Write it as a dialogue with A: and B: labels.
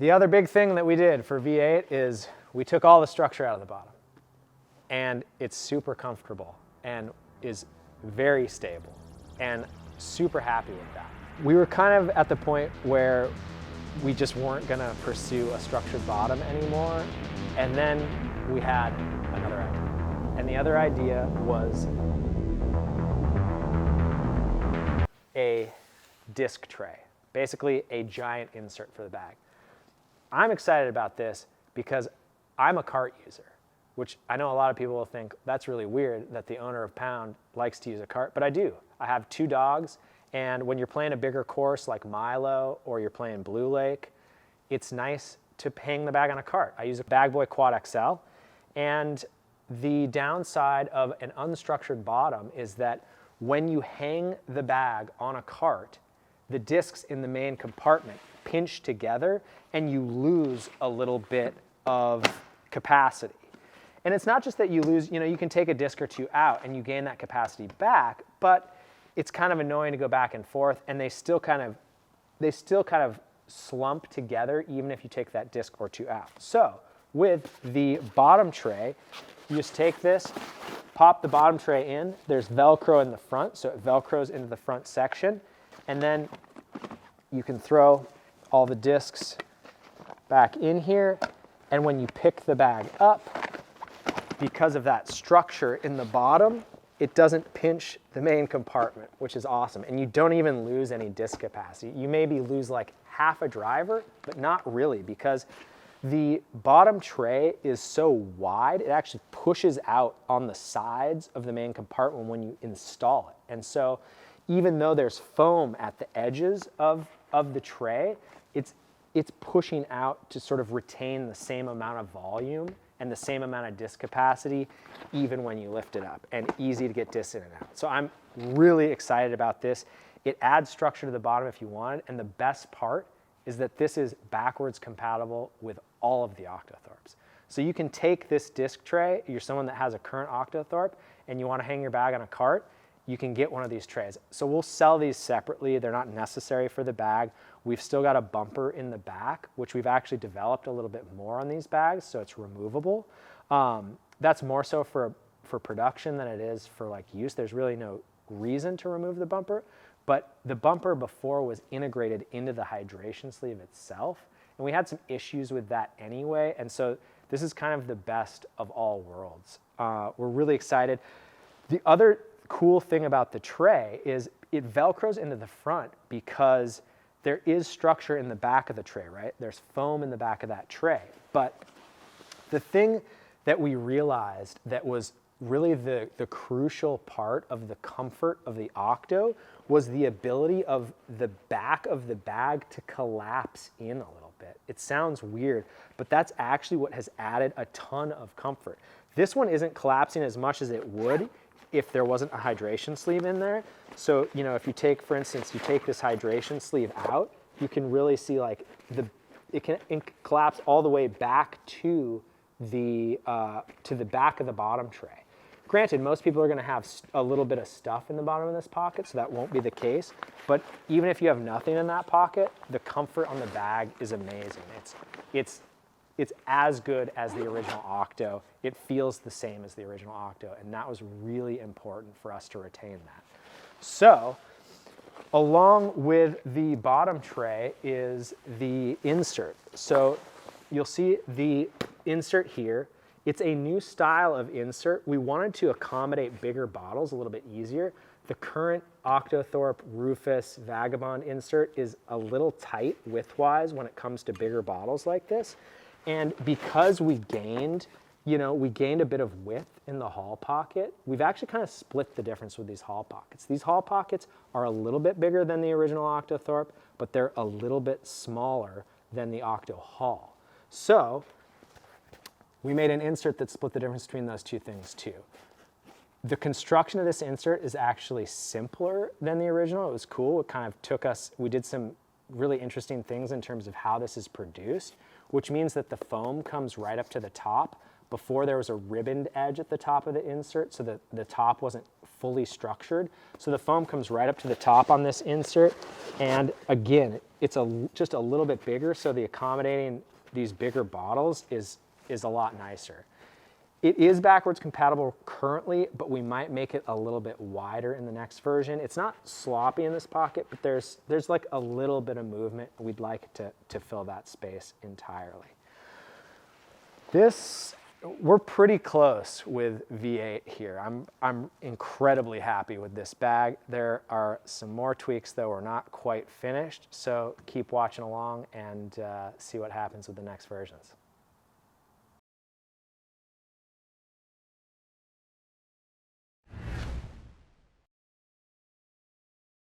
A: The other big thing that we did for V8 is we took all the structure out of the bottom. And it's super comfortable and is very stable, and super happy with that. We were kind of at the point where we just weren't gonna pursue a structured bottom anymore. And then we had another idea. And the other idea was a disc tray, basically a giant insert for the bag. I'm excited about this because I'm a cart user, which I know a lot of people will think that's really weird that the owner of Pound likes to use a cart, but I do. I have 2 dogs, and when you're playing a bigger course like Milo or you're playing Blue Lake, it's nice to hang the bag on a cart. I use a Bag Boy Quad XL, and the downside of an unstructured bottom is that when you hang the bag on a cart, the discs in the main compartment pinch together and you lose a little bit of capacity. And it's not just that you lose, you can take a disc or 2 out and you gain that capacity back, but it's kind of annoying to go back and forth, and they still kind of slump together even if you take that disc or 2 out. So with the bottom tray, you just take this, pop the bottom tray in, there's Velcro in the front, so it Velcros into the front section, and then you can throw all the discs back in here, and when you pick the bag up, because of that structure in the bottom, it doesn't pinch the main compartment, which is awesome. And you don't even lose any disc capacity. You maybe lose like half a driver, but not really, because the bottom tray is so wide, it actually pushes out on the sides of the main compartment when you install it. And so even though there's foam at the edges of the tray, it's pushing out to sort of retain the same amount of volume and the same amount of disc capacity even when you lift it up, and easy to get discs in and out. So I'm really excited about this. It adds structure to the bottom if you want, and the best part is that this is backwards compatible with all of the Octothorpes. So you can take this disc tray, you're someone that has a current Octothorpe and you want to hang your bag on a cart, you can get one of these trays. So we'll sell these separately. They're not necessary for the bag. We've still got a bumper in the back, which we've actually developed a little bit more on these bags, so it's removable. That's more so for production than it is for like use. There's really no reason to remove the bumper, but the bumper before was integrated into the hydration sleeve itself, and we had some issues with that anyway, and so this is kind of the best of all worlds. We're really excited. The other cool thing about the tray is it Velcros into the front because there is structure in the back of the tray, right? There's foam in the back of that tray. But the thing that we realized that was really the crucial part of the comfort of the Octo was the ability of the back of the bag to collapse in a little bit. It sounds weird, but that's actually what has added a ton of comfort. This one isn't collapsing as much as it would if there wasn't a hydration sleeve in there. So, if you take, for instance, you take this hydration sleeve out, you can really see like it can collapse all the way back to the back of the bottom tray. Granted, most people are gonna have a little bit of stuff in the bottom of this pocket, so that won't be the case. But even if you have nothing in that pocket, the comfort on the bag is amazing. It's as good as the original Octo. It feels the same as the original Octo, and that was really important for us to retain that. So, along with the bottom tray is the insert. So you'll see the insert here. It's a new style of insert. We wanted to accommodate bigger bottles a little bit easier. The current Octothorpe Rufus Vagabond insert is a little tight width-wise when it comes to bigger bottles like this. And because we gained a bit of width in the hall pocket, we've actually kind of split the difference with these hall pockets. These hall pockets are a little bit bigger than the original Octothorpe, but they're a little bit smaller than the Octo Hall. So we made an insert that split the difference between those two things too. The construction of this insert is actually simpler than the original. It was cool. It kind of took us, we did some really interesting things in terms of how this is produced, which means that the foam comes right up to the top. Before there was a ribboned edge at the top of the insert so that the top wasn't fully structured. So the foam comes right up to the top on this insert. And again, it's just a little bit bigger, so the accommodating these bigger bottles is a lot nicer. It is backwards compatible currently, but we might make it a little bit wider in the next version. It's not sloppy in this pocket, but there's like a little bit of movement. We'd like to fill that space entirely. We're pretty close with V8 here. I'm incredibly happy with this bag. There are some more tweaks though, we're not quite finished, so keep watching along and see what happens with the next versions.